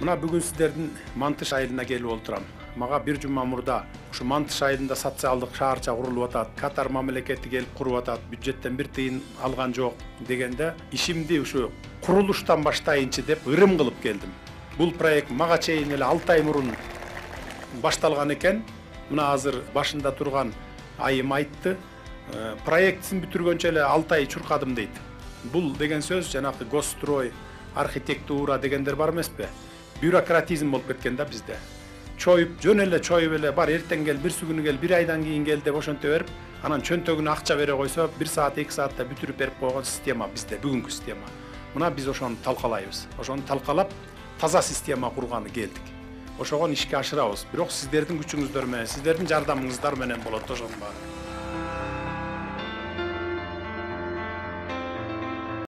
Мына бүгүн сиздердин Мантыш айылына келип отурам. Мага бир жума мурда ушу Мантыш айылында социалдык шаарча курулуп атат, Катар мамлекети келип куруп атат, бюджеттен бир тыйын алган жок дегенде, ишимди ушу курулуштан баштайынчы деп ырым кылып келдим. Бул проект мага чейин эле 6 ай мурун башталган экен. Мына азыр башында турган айым айтты. Проектин бүтүргөнчө эле 6 ай чуркадым дейт. Бул деген сөз жанагы госстрой, архитектура дегендер бар эмеспи? Бюрократизм болуп кеткен да бизде. Чоюп, жөн эле чоюп эле бар эртең кел, бир күнү кел, бир айдан кийин кел деп ошентип берип, анан чөнтөгүнө акча бере койсо, 1 саат, 2 саатта бүтүрүп берип койгон система бизде, бүгүнкү система. Мына биз ошону талкалайбыз. Ошону талкалап, таза система курганы келдик. Ошогон ишке ашырабыз. Бирок сиздердин күчүңүздөр менен, сиздердин жардамыңыздар менен болот ошонун баары.